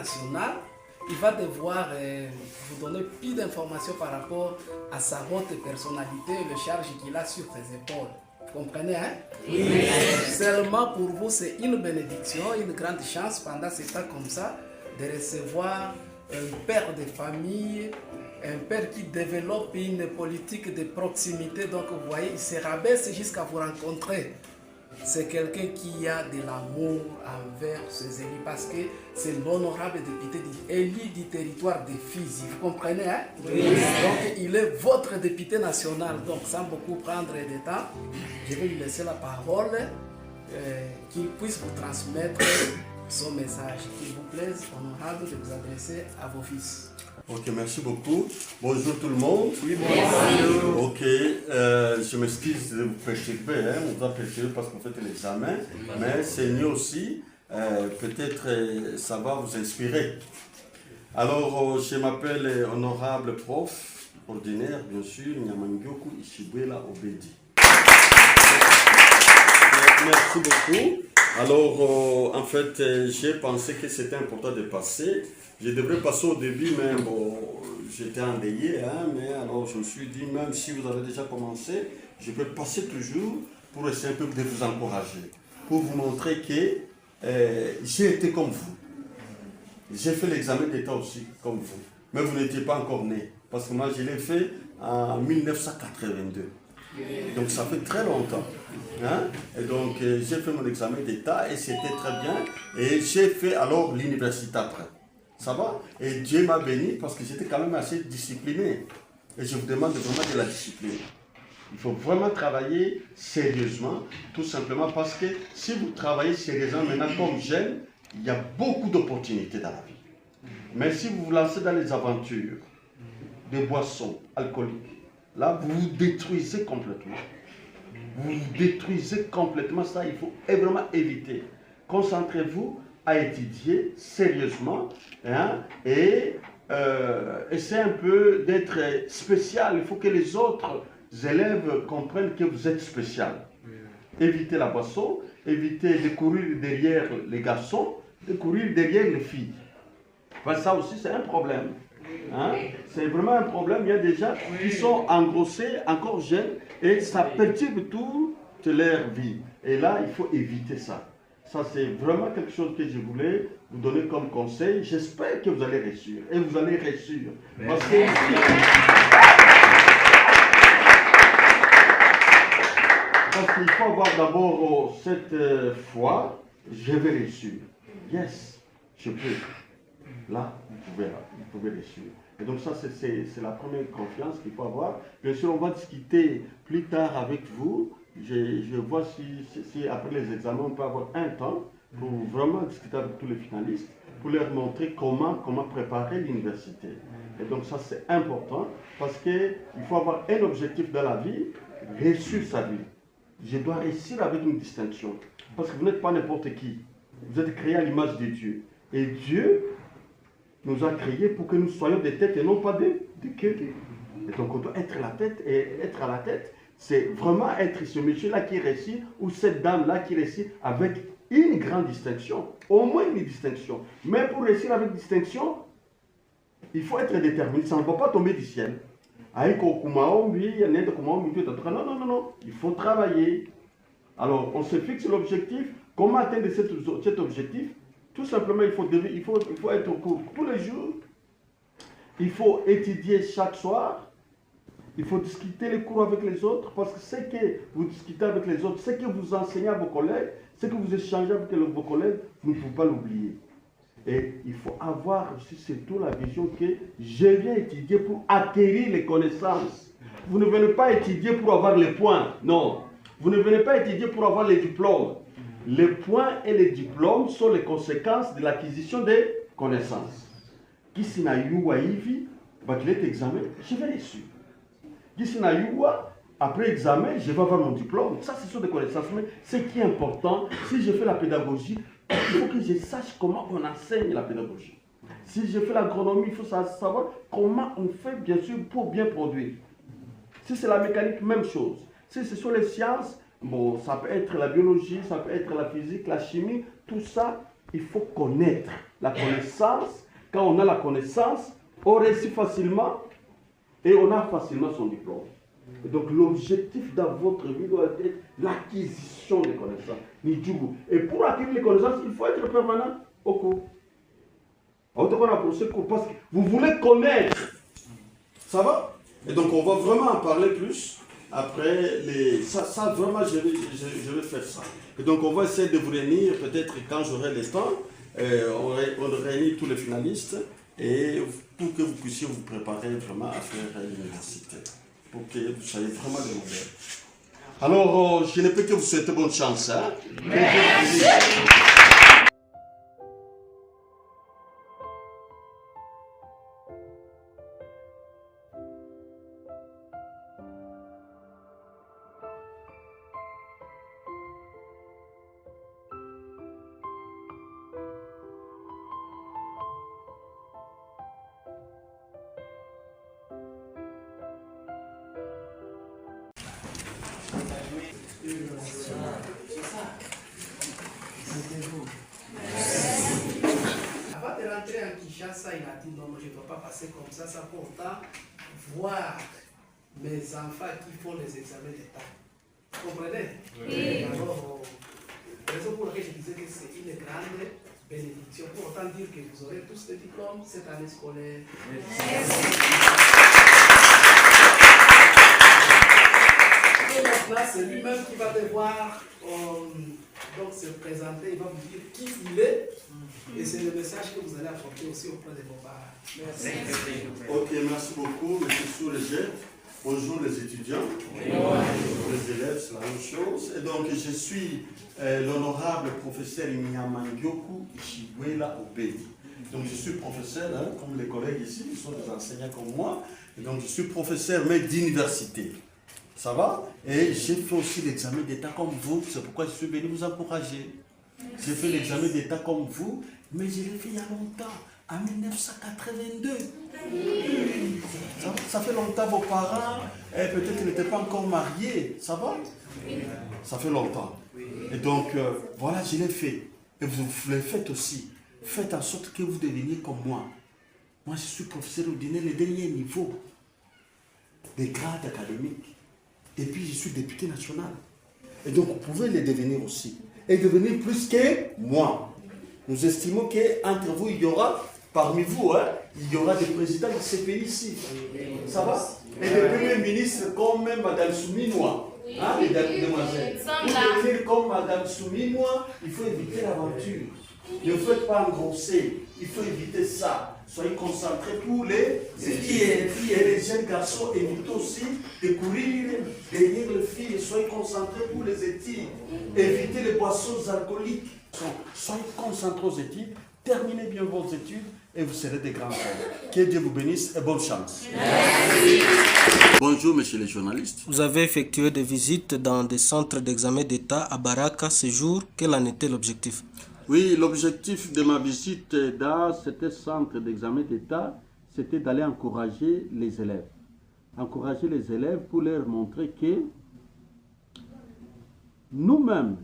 national, il va devoir vous donner plus d'informations par rapport à sa haute personnalité et le charge qu'il a sur ses épaules. Vous comprenez, hein? Oui. Seulement pour vous, c'est une bénédiction, une grande chance pendant ces temps comme ça de recevoir un père de famille, un père qui développe une politique de proximité. Donc vous voyez, il se rabaisse jusqu'à vous rencontrer. C'est quelqu'un qui a de l'amour envers ses élus parce que c'est l'honorable député élu du territoire de Fizi. Vous comprenez, hein? Oui. Donc il est votre député national. Donc sans beaucoup prendre de temps, je vais lui laisser la parole, qu'il puisse vous transmettre son message. Qu'il vous plaise, honorable, de vous adresser à vos fils. Ok, merci beaucoup. Bonjour tout le monde. Oui, bonjour. Ok, je m'excuse de vous perturber, hein, on doit perturber parce qu'on fait l'examen, mais c'est mieux aussi, peut-être ça va vous inspirer. Alors, je m'appelle honorable prof, ordinaire, bien sûr, Nyamangyoku Ishibwela Obedi. Merci beaucoup. Alors, en fait, j'ai pensé que c'était important de passer. Je devrais passer au début, mais bon, j'étais endeuillé, hein, mais alors je me suis dit, même si vous avez déjà commencé, je peux passer toujours pour essayer un peu de vous encourager, pour vous montrer que j'ai été comme vous. J'ai fait l'examen d'État aussi, comme vous. Mais vous n'étiez pas encore né, parce que moi je l'ai fait en 1982. Donc ça fait très longtemps. Hein? Et donc j'ai fait mon examen d'État et c'était très bien. Et j'ai fait alors l'université après. Ça va? Et Dieu m'a béni parce que j'étais quand même assez discipliné. Et je vous demande vraiment de la discipline. Il faut vraiment travailler sérieusement, tout simplement parce que si vous travaillez sérieusement maintenant comme jeune, il y a beaucoup d'opportunités dans la vie. Mais si vous vous lancez dans les aventures, des boissons alcooliques, là vous vous détruisez complètement. Vous vous détruisez complètement, ça il faut vraiment éviter. Concentrez-vous à étudier sérieusement, hein, et essayez un peu d'être spécial. Il faut que les autres élèves comprennent que vous êtes spécial. Évitez la boisson, évitez de courir derrière les garçons, de courir derrière les filles. Parce que ça aussi c'est un problème. Hein? C'est vraiment un problème. Il y a des gens qui sont engrossés, encore jeunes, et ça perturbe toute leur vie. Et là, il faut éviter ça. Ça, c'est vraiment quelque chose que je voulais vous donner comme conseil. J'espère que vous allez réussir. Et vous allez réussir. Parce que qu'il faut avoir d'abord cette foi. Je vais réussir. Yes, je peux. Là, vous pouvez réussir. Et donc ça, c'est la première confiance qu'il faut avoir. Bien sûr, on va discuter plus tard avec vous. Je vois si après les examens, on peut avoir un temps pour vraiment discuter avec tous les finalistes, pour leur montrer comment préparer l'université. Et donc ça, c'est important parce qu'il faut avoir un objectif dans la vie, réussir sa vie. Je dois réussir avec une distinction. Parce que vous n'êtes pas n'importe qui. Vous êtes créé à l'image de Dieu. Et Dieu nous a créés pour que nous soyons des têtes et non pas des queues. Et donc on doit être la tête, et être à la tête, c'est vraiment être ce monsieur-là qui réussit, ou cette dame-là qui réussit avec une grande distinction, au moins une distinction. Mais pour réussir avec distinction, il faut être déterminé, ça ne va pas tomber du ciel. Non, il faut travailler. Alors on se fixe l'objectif, comment atteindre cet objectif? Tout simplement, il faut être au cours tous les jours. Il faut étudier chaque soir. Il faut discuter les cours avec les autres parce que ce que vous discutez avec les autres, ce que vous enseignez à vos collègues, ce que vous échangez avec vos collègues, vous ne pouvez pas l'oublier. Et il faut avoir aussi surtout la vision que je viens étudier pour acquérir les connaissances. Vous ne venez pas étudier pour avoir les points, non. Vous ne venez pas étudier pour avoir les diplômes. Les points et les diplômes sont les conséquences de l'acquisition des connaissances. Qui s'y n'a eu à Ivi, examen, je vais réussir. Qui s'y n'a eu après examen, je vais avoir mon diplôme. Ça, ce sont des connaissances. Mais ce qui est important, si je fais la pédagogie, il faut que je sache comment on enseigne la pédagogie. Si je fais l'agronomie, il faut savoir comment on fait, bien sûr, pour bien produire. Si c'est la mécanique, même chose. Si ce sont les sciences, bon, ça peut être la biologie, ça peut être la physique, la chimie, tout ça, il faut connaître. La connaissance, quand on a la connaissance, on réussit facilement et on a facilement son diplôme. Et donc l'objectif dans votre vie doit être l'acquisition des connaissances. Et pour acquérir les connaissances, il faut être permanent au cours. Parce que vous voulez connaître. Ça va? Et donc on va vraiment en parler plus. Après, ça vraiment, je vais faire ça. Et donc on va essayer de vous réunir, peut-être quand j'aurai le temps, on réunit tous les finalistes et pour que vous puissiez vous préparer vraiment à faire l'université. Pour que vous soyez vraiment des modèles. Alors, je ne peux que vous souhaiter bonne chance. Hein? Merci. Avant de rentrer en Kinshasa, il a dit non, je ne dois pas passer comme ça pour autant voir mes enfants qui font les examens d'État. Vous comprenez? Oui. Alors, la raison pour laquelle je disais que c'est une grande bénédiction. Pour autant dire que vous aurez tous des diplômes cette année scolaire. Et maintenant, c'est lui-même qui va devoir donc se présenter, il va vous dire qui il est. Et c'est le message que vous allez apporter aussi auprès de vos parents. Merci. Ok, merci beaucoup, M. Soulégé. Bonjour les étudiants. Les élèves, c'est la même chose. Et donc, je suis l'honorable professeur Nyamangyoku Ishigwela Obedi. Donc, je suis professeur, hein, comme les collègues ici, ils sont des enseignants comme moi. Et donc, je suis professeur, mais d'université. Ça va? Et j'ai fait aussi l'examen d'État comme vous. C'est pourquoi je suis venu vous encourager. J'ai fait l'examen d'État comme vous, mais je l'ai fait il y a longtemps, en 1982. Ça fait longtemps, vos parents, peut-être n'étaient pas encore mariés. Ça va? Ça fait longtemps. Et donc, voilà, je l'ai fait. Et vous le faites aussi. Faites en sorte que vous deveniez comme moi. Moi, je suis professeur au dernier niveau des grades académiques. Et puis, je suis député national. Et donc, vous pouvez le devenir aussi. Et devenir plus que moi. Nous estimons qu'entre vous, il y aura, parmi vous, hein, il y aura des présidents de ces pays ici. Ça va? Et des premiers ministres comme Mme Souminois. Hein, les demoiselles. Pour devenir comme Mme Souminois, il faut éviter l'aventure. Ne faites pas engrosser. Il faut éviter ça. Soyez concentrés pour les filles et les jeunes garçons. Évitez aussi de courir derrière les filles. Soyez concentrés pour les études. Évitez les boissons alcooliques. Soyez concentrés aux études. Terminez bien vos études et vous serez des grands hommes. Que Dieu vous bénisse et bonne chance. Merci. Bonjour, messieurs les journalistes. Vous avez effectué des visites dans des centres d'examen d'État à Baraka ce jour. Quel en était l'objectif? Oui, l'objectif de ma visite dans ce centre d'examen d'État, c'était d'aller encourager les élèves. Encourager les élèves pour leur montrer que nous-mêmes,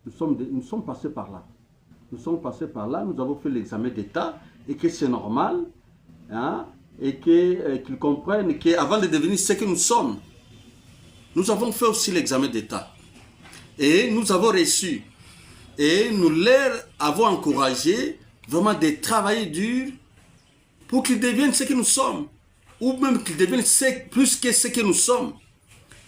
nous sommes passés par là. Nous sommes passés par là, nous avons fait l'examen d'État et que c'est normal, hein, et qu'ils comprennent qu'avant de devenir ce que nous sommes, nous avons fait aussi l'examen d'État. Et nous avons reçu. Et nous leur avons encouragé vraiment de travailler dur pour qu'ils deviennent ce que nous sommes. Ou même qu'ils deviennent plus que ce que nous sommes.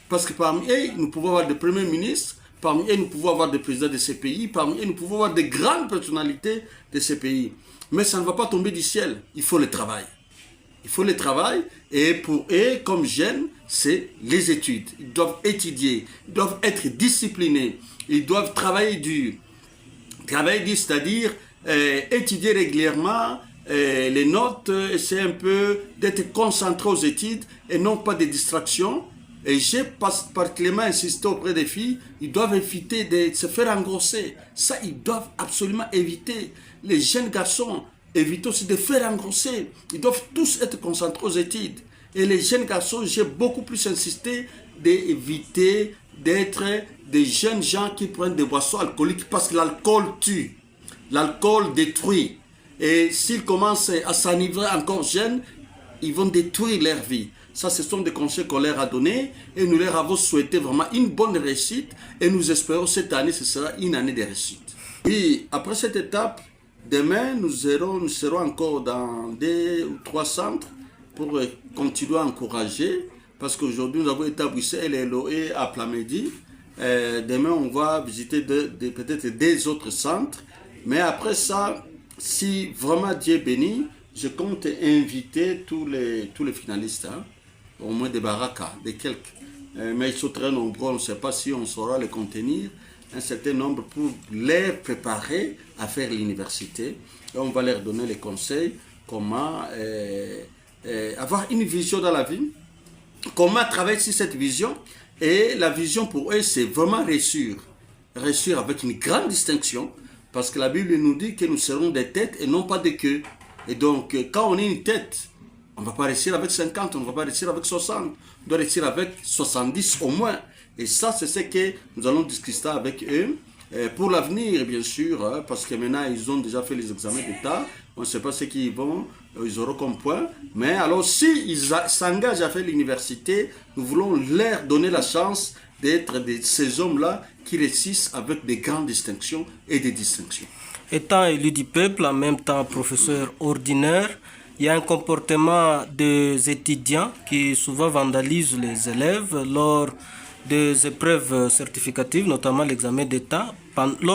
Parce que parmi eux, nous pouvons avoir des premiers ministres, parmi eux, nous pouvons avoir des présidents de ces pays, parmi eux, nous pouvons avoir des grandes personnalités de ces pays. Mais ça ne va pas tomber du ciel, il faut le travail. Il faut le travail, et pour eux, comme jeunes, c'est les études. Ils doivent étudier, ils doivent être disciplinés, ils doivent travailler dur. Travailler dur, c'est-à-dire étudier régulièrement les notes, essayer un peu d'être concentré aux études et non pas des distractions. Et j'ai particulièrement insisté auprès des filles, ils doivent éviter de se faire engrosser. Ça, ils doivent absolument éviter. Les jeunes garçons évitent aussi de faire engrosser. Ils doivent tous être concentrés aux études. Et les jeunes garçons, j'ai beaucoup plus insisté d'éviter d'être des jeunes gens qui prennent des boissons alcooliques parce que l'alcool tue. L'alcool détruit. Et s'ils commencent à s'enivrer encore jeunes, ils vont détruire leur vie. Ça, ce sont des conseils qu'on leur a donnés et nous leur avons souhaité vraiment une bonne réussite et nous espérons que cette année, ce sera une année de réussite. Et après cette étape, demain, nous serons encore dans 2 ou 3 centres pour continuer à encourager parce qu'aujourd'hui, nous avons été à Bruxelles et Eloé à Plamedi. Demain, on va visiter peut-être des autres centres. Mais après ça, si vraiment Dieu bénit, je compte inviter tous les finalistes, hein, au moins des barakas, des quelques. Mais ils sont très nombreux, on ne sait pas si on saura les contenir, un certain nombre pour les préparer à faire l'université. Et on va leur donner les conseils, comment avoir une vision dans la vie, comment travailler sur cette vision. Et la vision pour eux, c'est vraiment réussir. Réussir avec une grande distinction, parce que la Bible nous dit que nous serons des têtes et non pas des queues. Et donc, quand on est une tête, on ne va pas réussir avec 50, on ne va pas réussir avec 60, on doit réussir avec 70 au moins. Et ça, c'est ce que nous allons discuter avec eux. Pour l'avenir, bien sûr, hein, parce que maintenant, ils ont déjà fait les examens d'État. On ne sait pas ce qu'ils ils auront comme point. Mais alors, s'ils s'engagent à faire l'université, nous voulons leur donner la chance d'être ces hommes-là qui réussissent avec des grandes distinctions et des distinctions. Étant élu du peuple, en même temps professeur ordinaire, il y a un comportement des étudiants qui souvent vandalisent les élèves lors des épreuves certificatives, notamment l'examen d'État,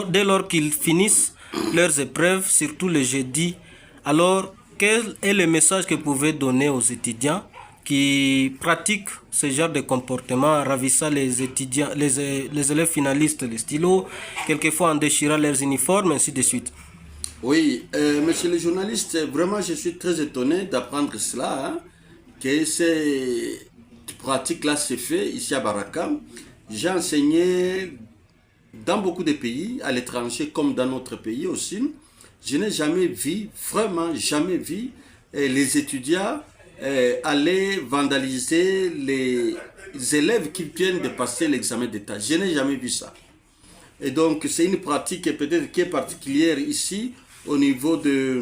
dès lors qu'ils finissent leurs épreuves, surtout le jeudi. Alors, quel est le message que vous pouvez donner aux étudiants qui pratiquent ce genre de comportement en ravissant les étudiants, les élèves finalistes, les stylos, quelquefois en déchirant leurs uniformes, ainsi de suite? Oui, monsieur le journaliste, vraiment je suis très étonné d'apprendre cela, hein, que cette pratique-là s'est fait ici à Baraka. J'ai enseigné dans beaucoup de pays, à l'étranger comme dans notre pays aussi. Je n'ai jamais vu, vraiment jamais vu, les étudiants aller vandaliser les élèves qui viennent de passer l'examen d'État. Je n'ai jamais vu ça. Et donc, c'est une pratique peut-être qui est particulière ici, au niveau de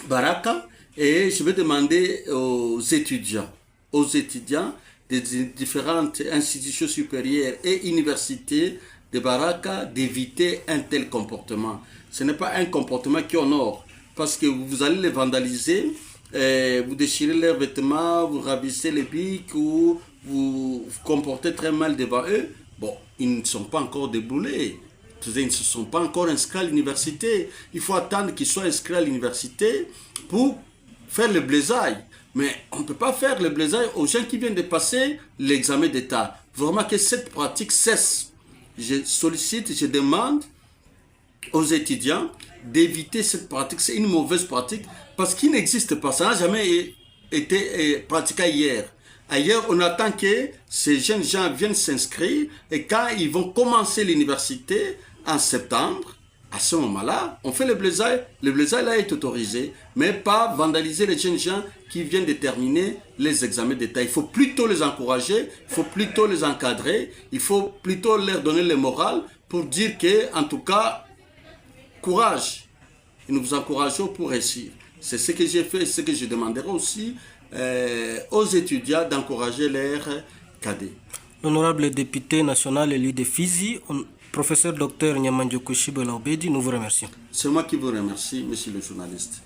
Baraka. Et je vais demander aux étudiants des différentes institutions supérieures et universités de Baraka d'éviter un tel comportement. Ce n'est pas un comportement qui honore, parce que vous allez les vandaliser, vous déchirez leurs vêtements, vous ravissez les bics ou vous vous comportez très mal devant eux. Bon, ils ne sont pas encore déboulés. Ils ne se sont pas encore inscrits à l'université. Il faut attendre qu'ils soient inscrits à l'université pour faire le blaisaille. Mais on ne peut pas faire le blaisaille aux gens qui viennent de passer l'examen d'État. Vraiment que cette pratique cesse. Je sollicite, je demande aux étudiants d'éviter cette pratique. C'est une mauvaise pratique parce qu'il n'existe pas. Ça n'a jamais été pratiqué hier. Ailleurs, on attend que ces jeunes gens viennent s'inscrire et quand ils vont commencer l'université en septembre, à ce moment-là, on fait le blaisaille. Le blaisaille là est autorisé, mais pas vandaliser les jeunes gens qui viennent de terminer les examens d'État. Il faut plutôt les encourager, il faut plutôt les encadrer, il faut plutôt leur donner le moral pour dire que, en tout cas, courage. Et nous vous encourageons pour réussir. C'est ce que j'ai fait et ce que je demanderai aussi aux étudiants d'encourager leurs cadets. L'honorable député national élu de Fizi, professeur Dr Nyamandiokou Shibela Obedi, nous vous remercions. C'est moi qui vous remercie, monsieur le journaliste.